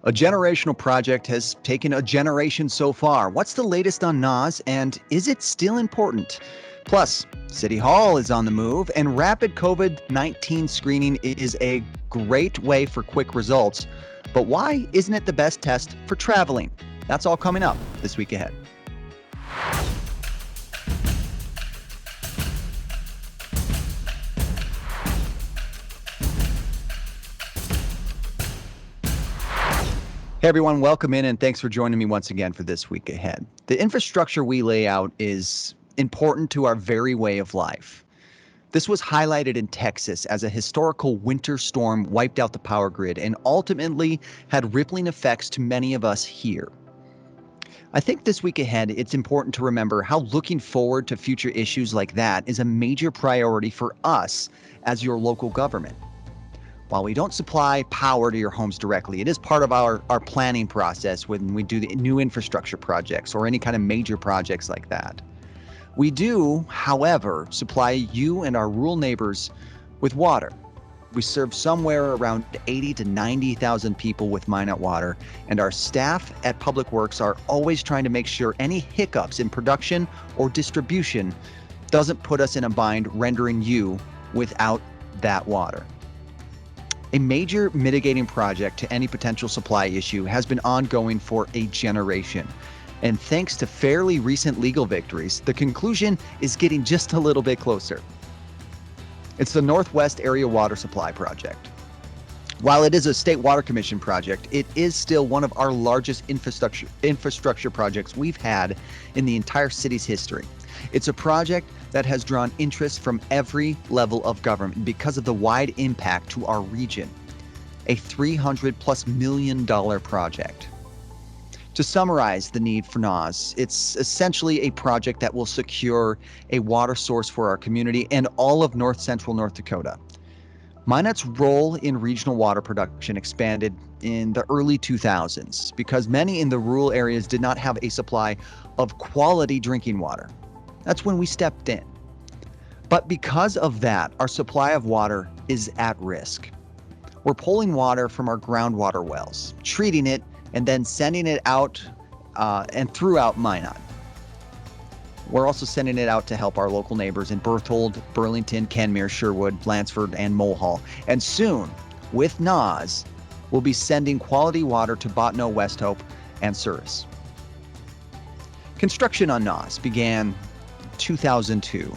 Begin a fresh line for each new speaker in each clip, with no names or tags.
A generational project has taken a generation so far. What's the latest on NAWS, and is it still important? Plus, City Hall is on the move, and rapid COVID-19 screening is a great way for quick results. But why isn't it the best test for traveling? That's all coming up this week ahead. Hey everyone, welcome in and thanks for joining me once again for this week ahead. The infrastructure we lay out is important to our very way of life. This was highlighted in Texas as a historical winter storm wiped out the power grid and ultimately had rippling effects to many of us here. I think this week ahead, it's important to remember how looking forward to future issues like that is a major priority for us as your local government. While we don't supply power to your homes directly, it is part of our planning process when we do the new infrastructure projects or any kind of major projects like that. We do, however, supply you and our rural neighbors with water. We serve somewhere around 80 to 90,000 people with Minot water, and our staff at Public Works are always trying to make sure any hiccups in production or distribution doesn't put us in a bind rendering you without that water. A major mitigating project to any potential supply issue has been ongoing for a generation. And thanks to fairly recent legal victories, the conclusion is getting just a little bit closer. It's the Northwest Area Water Supply Project. While it is a State Water Commission project, it is still one of our largest infrastructure projects we've had in the entire city's history. It's a project that has drawn interest from every level of government because of the wide impact to our region. A $300+ million project. To summarize the need for NAWS, it's essentially a project that will secure a water source for our community and all of north central North Dakota. Minot's role in regional water production expanded in the early 2000s because many in the rural areas did not have a supply of quality drinking water. That's when we stepped in. But because of that, our supply of water is at risk. We're pulling water from our groundwater wells, treating it, and then sending it out and throughout Minot. We're also sending it out to help our local neighbors in Berthold, Burlington, Kenmere, Sherwood, Lansford, and Mulhall. And soon, with NAWS, we'll be sending quality water to Bottineau, West Hope, and Souris. Construction on NAWS began 2002.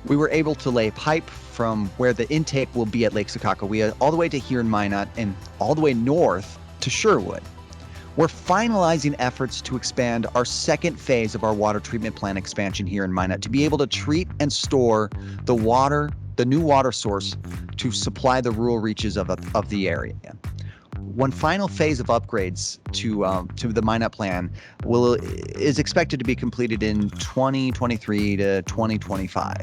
We were able to lay pipe from where the intake will be at Lake Sakakawea all the way to here in Minot and all the way north to Sherwood. We're finalizing efforts to expand our second phase of our water treatment plant expansion here in Minot to be able to treat and store the water, the new water source to supply the rural reaches of the area. One final phase of upgrades to the Minot plan is expected to be completed in 2023 to 2025.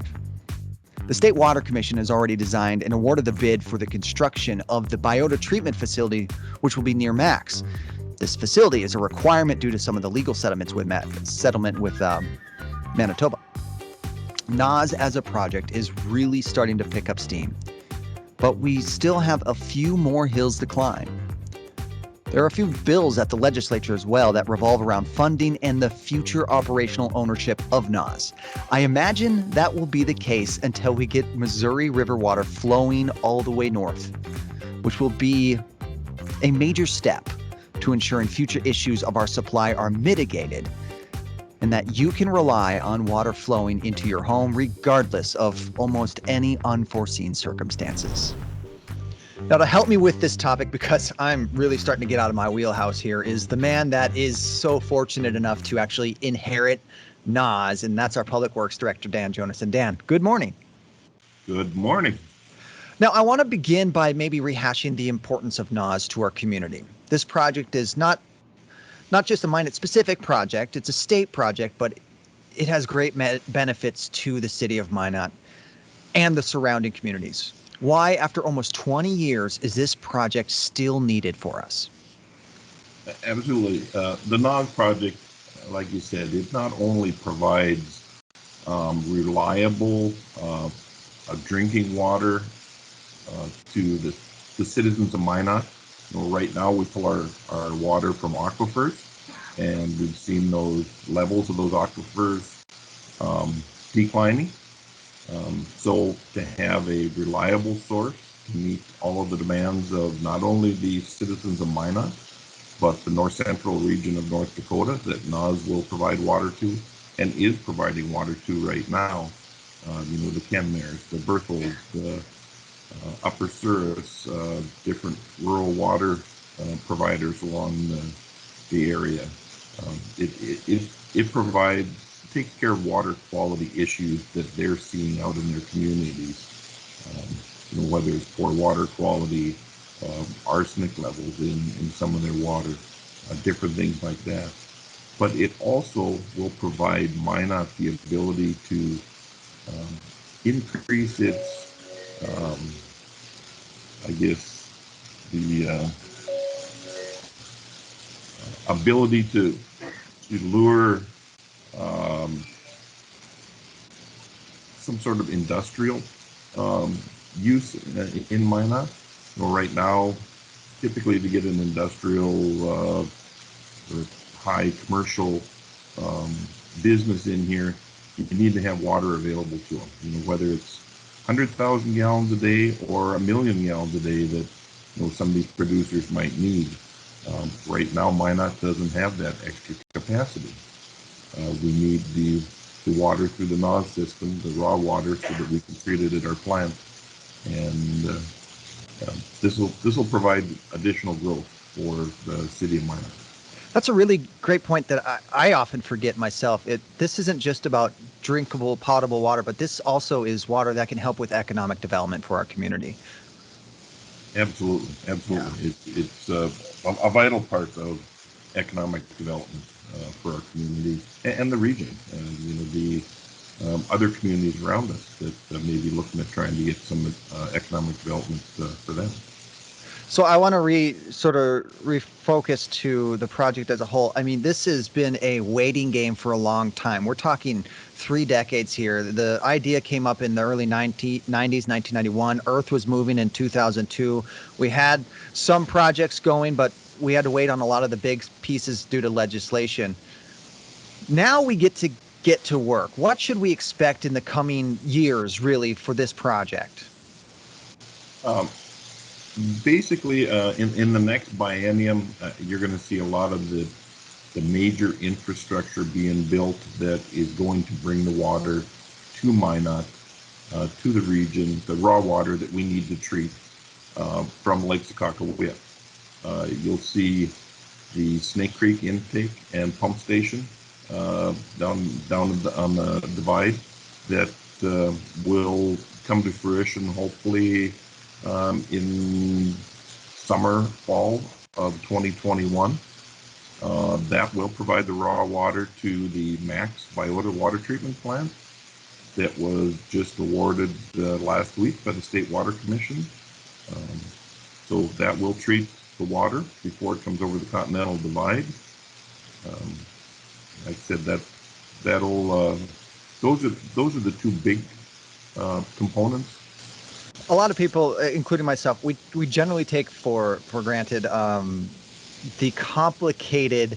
The State Water Commission has already designed and awarded the bid for the construction of the biota treatment facility, which will be near Max. This facility is a requirement due to some of the legal settlement with Manitoba. NAWS as a project is really starting to pick up steam, but we still have a few more hills to climb. There are a few bills at the legislature as well that revolve around funding and the future operational ownership of NAWS. I imagine that will be the case until we get Missouri River water flowing all the way north, which will be a major step to ensuring future issues of our supply are mitigated and that you can rely on water flowing into your home regardless of almost any unforeseen circumstances. Now, to help me with this topic, because I'm really starting to get out of my wheelhouse here, is the man that is so fortunate enough to actually inherit NAWS, and that's our Public Works Director, Dan Jonas. And Dan, good morning.
Good morning.
Now, I want to begin by maybe rehashing the importance of NAWS to our community. This project is not just a Minot-specific project, it's a state project, but it has great benefits to the city of Minot and the surrounding communities. Why, after almost 20 years, is this project still needed for us?
Absolutely. The NAWS project, like you said, it not only provides reliable drinking water to the citizens of Minot, Right now we pull our water from aquifers, and we've seen those levels of those aquifers declining. So to have a reliable source to meet all of the demands of not only the citizens of Minot, but the north central region of North Dakota that NAWS will provide water to and is providing water to right now. The Kenmares, the Bertholds, the Upper Souris, different rural water providers along the area. It provides, takes care of water quality issues that they're seeing out in their communities. Whether it's poor water quality, arsenic levels in some of their water, different things like that. But it also will provide Minot the ability to increase its, I guess, the ability to lure some sort of industrial use in Minot. Right now, typically to get an industrial or high commercial business in here, you need to have water available to them. Whether it's 100,000 gallons a day or 1,000,000 gallons a day that some of these producers might need. Right now, Minot doesn't have that extra capacity. We need the water through the NAWS system, the raw water, so that we can treat it at our plant, and this will provide additional growth for the city of Minot.
That's a really great point that I often forget myself. This isn't just about drinkable, potable water, but this also is water that can help with economic development for our community.
Absolutely. Yeah. It's a vital part of economic development for our community and the region, and the other communities around us that may be looking at trying to get some economic development for them.
So I want to refocus to the project as a whole. I mean, this has been a waiting game for a long time. We're talking 3 decades here. The idea came up in the early 90s, 1991. Earth was moving in 2002. We had some projects going, but we had to wait on a lot of the big pieces due to legislation. Now we get to work. What should we expect in the coming years, really, for this project?
Basically, in the next biennium, you're going to see a lot of the major infrastructure being built that is going to bring the water to Minot, to the region, the raw water that we need to treat from Lake Sakakawea. You'll see the Snake Creek intake and pump station down on the divide that will come to fruition hopefully in summer, fall of 2021. That will provide the raw water to the Max Biota water treatment plant that was just awarded last week by the State Water Commission. So that will treat the water before it comes over the Continental Divide. Like I said, that'll those are the 2 big components.
A lot of people, including myself, we generally take for granted the complicated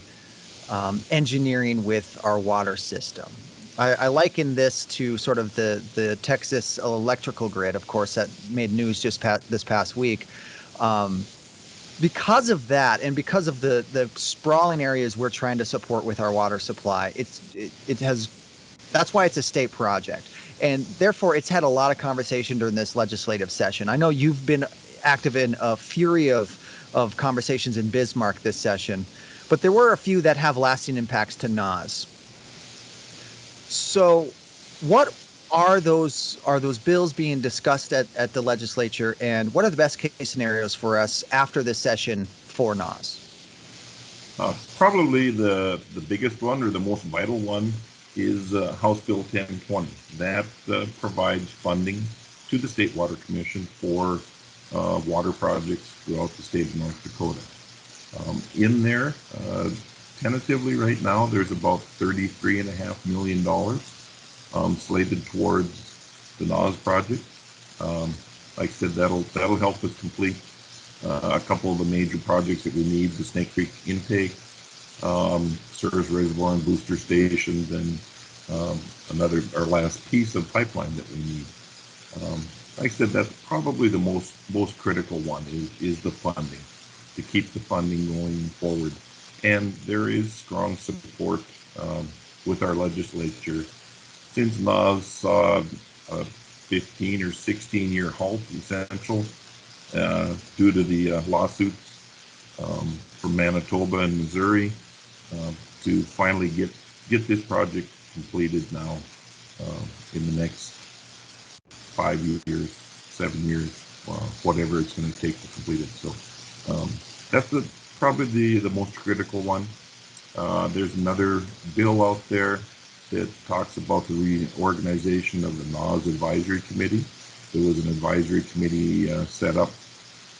engineering with our water system. I liken this to sort of the Texas electrical grid, of course, that made news just this past week. Because of that, and because of the sprawling areas we're trying to support with our water supply, that's why it's a state project. And therefore, it's had a lot of conversation during this legislative session. I know you've been active in a fury of conversations in Bismarck this session, but there were a few that have lasting impacts to NAWS. So what are those bills being discussed at the legislature, and what are the best case scenarios for us after this session for NAWS?
Probably the biggest one, or the most vital one, is House Bill 1020. That provides funding to the State Water Commission for water projects throughout the state of North Dakota. In there, tentatively right now, there's about $33.5 million slated towards the NAWS project. Like I said, that'll help us complete A couple of the major projects that we need, the Snake Creek intake, Surge Reservoir and booster stations, and our last piece of pipeline that we need. Like I said, that's probably the most critical one is the funding, to keep the funding going forward. And there is strong support with our legislature. Since NAWS saw a 15 or 16-year halt, essential, due to the lawsuits from Manitoba and Missouri, to finally get this project completed now in the next 5 years, 7 years, whatever it's going to take to complete it. So that's probably the most critical one. There's another bill out there that talks about the reorganization of the NAWS Advisory Committee. There was an advisory committee set up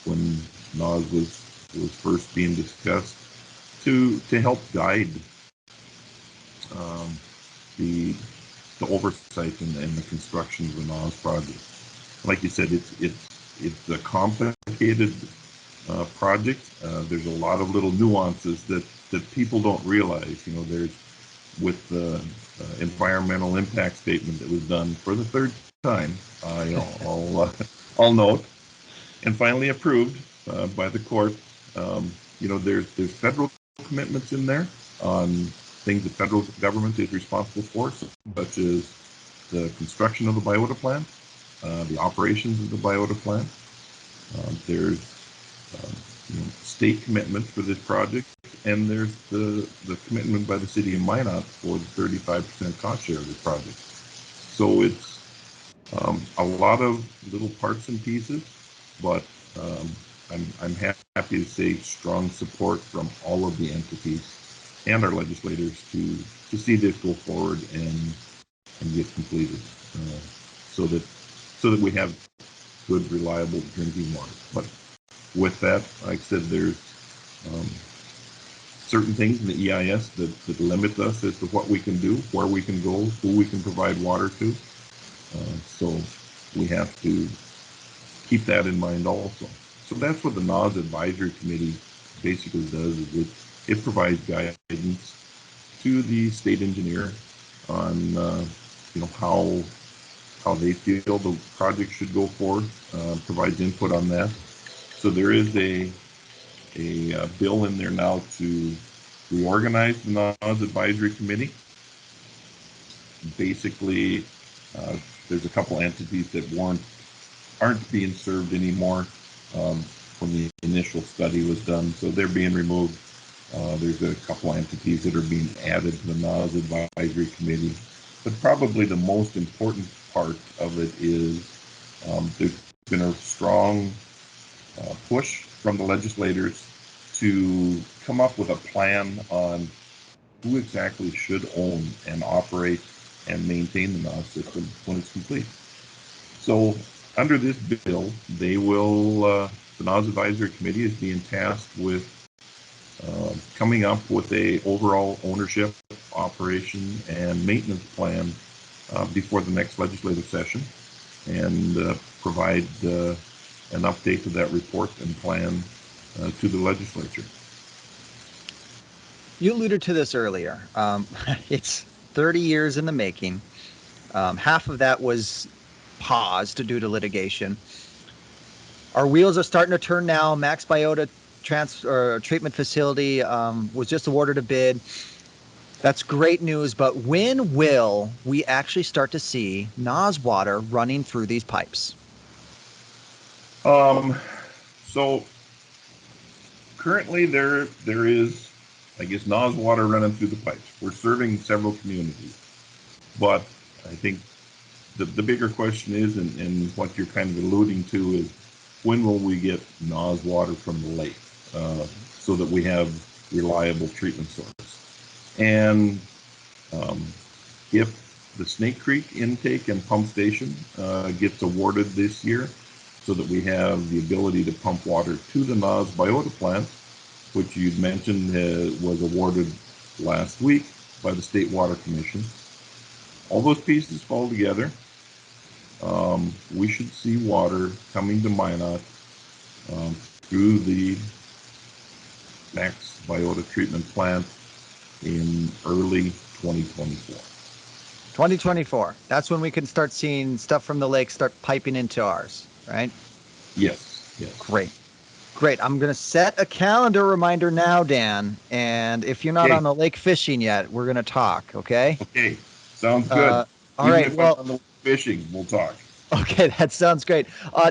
when NAWS was first being discussed to help guide the oversight and the construction of the NAWS project. Like you said, it's a complicated project. There's a lot of little nuances that people don't realize. You know, there's with the environmental impact statement that was done for the third time. I'll note, and finally approved by the court. There's federal commitments in there on things the federal government is responsible for, such as the construction of the biota plant, the operations of the biota plant. There's state commitment for this project, and there's the commitment by the city of Minot for the 35% cost share of this project. So it's a lot of little parts and pieces, but I'm happy to say strong support from all of the entities and our legislators to see this go forward and get completed, so that we have good, reliable drinking water. But with that, like I said, there's certain things in the EIS that limit us as to what we can do, where we can go, who we can provide water to. So we have to keep that in mind also. So that's what the NAWS Advisory Committee basically does, is it provides guidance to the state engineer on how they feel the project should go forward, provides input on that. So there is a bill in there now to reorganize the NAWS Advisory Committee. Basically, there's a couple entities that aren't being served anymore when the initial study was done, so they're being removed. There's a couple entities that are being added to the NAWS Advisory Committee, but probably the most important part of it is there's been a strong push from the legislators to come up with a plan on who exactly should own and operate and maintain the NAWS system when it's complete. So under this bill, the NAWS Advisory Committee is being tasked with coming up with a overall ownership, operation, and maintenance plan before the next legislative session, and provide an update to that report and plan to the legislature.
You alluded to this earlier. It's 30 years in the making. Half of that was paused due to litigation. Our wheels are starting to turn now. Max Biota treatment facility was just awarded a bid. That's great news, but when will we actually start to see NAWS water running through these pipes?
So currently there is, I guess, NAWS water running through the pipes. We're serving several communities, but I think the bigger question is, and what you're kind of alluding to, is when will we get NAWS water from the lake so that we have reliable treatment source? And if the Snake Creek intake and pump station gets awarded this year, so that we have the ability to pump water to the NAWS biota plant, which you'd mentioned was awarded last week by the State Water Commission. All those pieces fall together. We should see water coming to Minot through the max biota treatment plant in early 2024.
2024. That's when we can start seeing stuff from the lake start piping into ours, right?
Yes, yes.
Great. Great. I'm going to set a calendar reminder now, Dan. And if you're not
Okay.
on the lake fishing yet, we're going to talk, okay?
Okay, sounds good.
All
Even
right.
if
Well,
I'm on the fishing, we'll talk.
okay, that sounds great.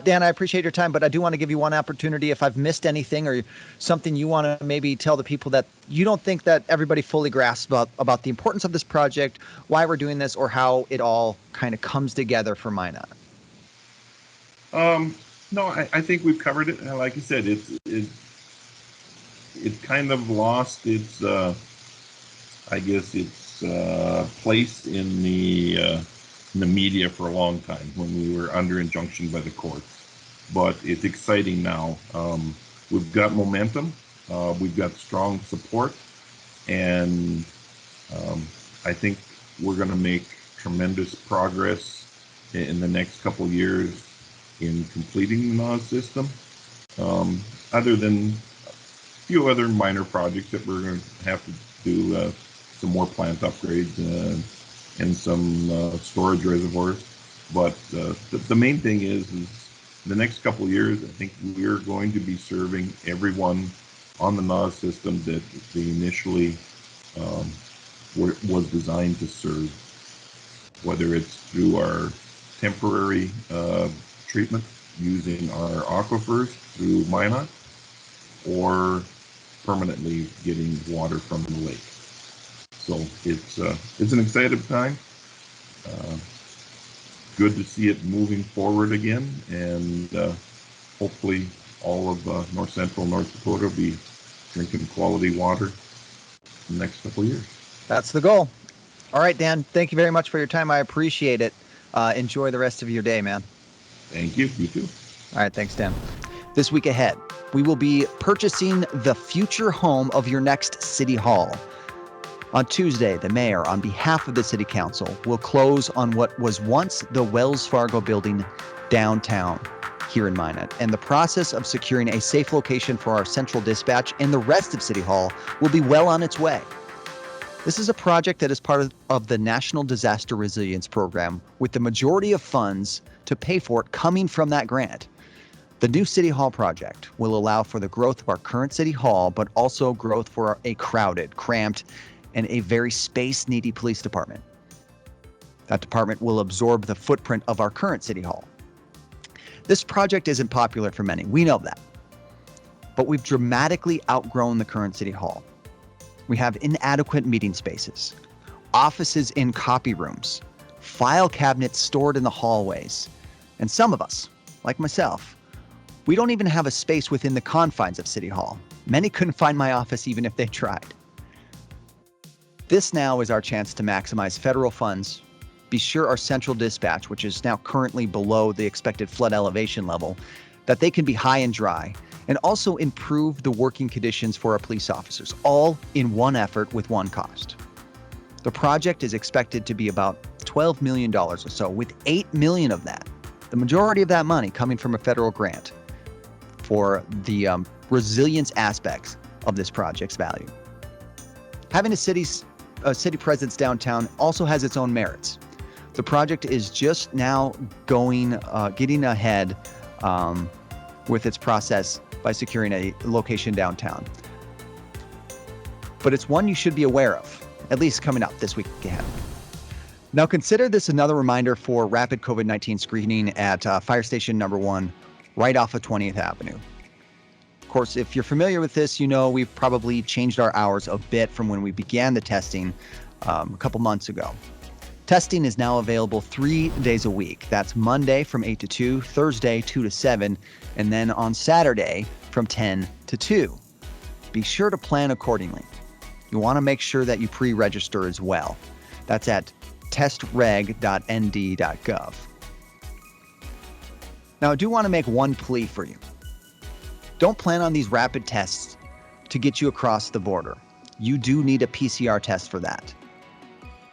Dan, I appreciate your time, but I do want to give you one opportunity. If I've missed anything or something you want to maybe tell the people that you don't think that everybody fully grasps about the importance of this project, why we're doing this, or how it all kind of comes together for Minot.
No, I think we've covered it. Like I said, it kind of lost its, I guess, its place in the media for a long time when we were under injunction by the courts. But it's exciting now. We've got momentum. We've got strong support, and I think we're going to make tremendous progress in the next couple of years in completing the NAWS system. Other than a few other minor projects that we're going to have to do some more plant upgrades and some storage reservoirs. But the main thing is the next couple of years, I think we're going to be serving everyone on the NAWS system that they initially was designed to serve, whether it's through our temporary treatment using our aquifers through Minot or permanently getting water from the lake. So it's an exciting time. Good to see it moving forward again, and hopefully all of North Central North Dakota will be drinking quality water in the next couple of years.
That's the goal. All right, Dan, thank you very much for your time. I appreciate it. Enjoy the rest of your day, man.
Thank you. You too.
All right, thanks, Dan. This week ahead, we will be purchasing the future home of your next city hall. On Tuesday, the mayor, on behalf of the city council, will close on what was once the Wells Fargo building downtown here in Minot. And the process of securing a safe location for our central dispatch and the rest of City Hall will be well on its way. This is a project that is part of the National Disaster Resilience Program, with the majority of funds to pay for it coming from that grant. The new City Hall project will allow for the growth of our current City Hall, but also growth for a crowded, cramped, and a very space-needy police department. That department will absorb the footprint of our current City Hall. This project isn't popular for many, we know that. But we've dramatically outgrown the current City Hall. We have inadequate meeting spaces, offices in copy rooms, file cabinets stored in the hallways, and some of us, like myself, we don't even have a space within the confines of City Hall. Many couldn't find my office even if they tried. This now is our chance to maximize federal funds, be sure our central dispatch, which is now currently below the expected flood elevation level, that they can be high and dry, and also improve the working conditions for our police officers, all in one effort with one cost. The project is expected to be about $12 million or so, with $8 million of that, the majority of that money coming from a federal grant for the resilience aspects of this project's value. Having a city presence downtown also has its own merits. The project is just now getting ahead with its process by securing a location downtown. But it's one you should be aware of, at least coming up this week ahead. Now consider this another reminder for rapid COVID-19 screening at Fire Station number 1, right off of 20th Avenue. Of course, if you're familiar with this, you know we've probably changed our hours a bit from when we began the testing a couple months ago. Testing is now available 3 days a week. That's Monday from 8 to 2, Thursday 2 to 7, and then on Saturday from 10 to 2. Be sure to plan accordingly. You want to make sure that you pre-register as well. That's at testreg.nd.gov. Now, I do want to make one plea for you. Don't plan on these rapid tests to get you across the border. You do need a PCR test for that.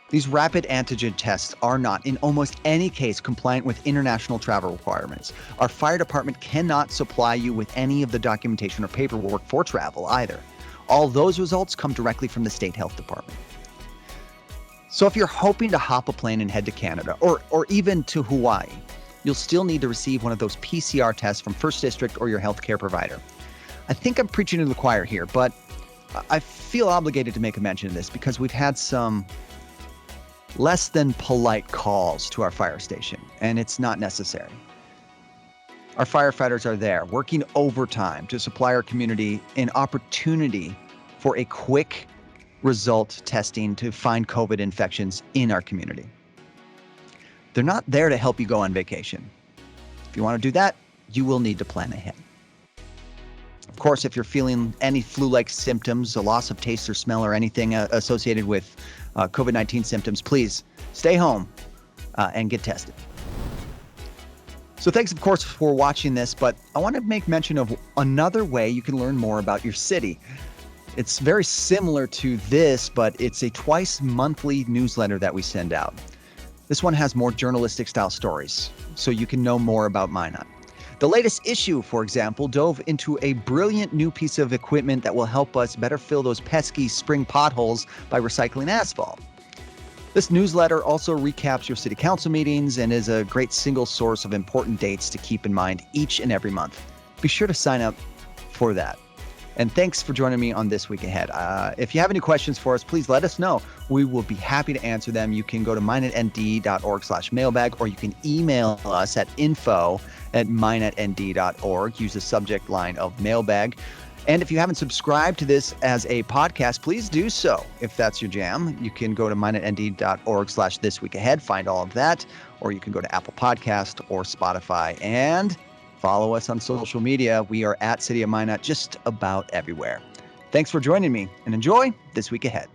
These rapid antigen tests are not, in almost any case, compliant with international travel requirements. Our fire department cannot supply you with any of the documentation or paperwork for travel either. All those results come directly from the state health department. So if you're hoping to hop a plane and head to Canada or even to Hawaii, you'll still need to receive one of those PCR tests from First District or your healthcare provider. I think I'm preaching to the choir here, but I feel obligated to make a mention of this because we've had some less than polite calls to our fire station, and it's not necessary. Our firefighters are there working overtime to supply our community an opportunity for a quick result testing to find COVID infections in our community. They're not there to help you go on vacation. If you want to do that, you will need to plan ahead. Of course, if you're feeling any flu-like symptoms, a loss of taste or smell, or anything associated with COVID-19 symptoms, please stay home and get tested. So thanks, of course, for watching this, but I want to make mention of another way you can learn more about your city. It's very similar to this, but it's a twice monthly newsletter that we send out. This one has more journalistic style stories, so you can know more about Minot. The latest issue, for example, dove into a brilliant new piece of equipment that will help us better fill those pesky spring potholes by recycling asphalt. This newsletter also recaps your city council meetings and is a great single source of important dates to keep in mind each and every month. Be sure to sign up for that. And thanks for joining me on This Week Ahead. If you have any questions for us, please let us know. We will be happy to answer them. You can go to minotnd.org/mailbag, or you can email us at info@minotnd.org. Use the subject line of mailbag. And if you haven't subscribed to this as a podcast, please do so. If that's your jam, you can go to minotnd.org/thisweekahead, find all of that, or you can go to Apple Podcast or Spotify and follow us on social media. We are at City of Minot just about everywhere. Thanks for joining me and enjoy This Week Ahead.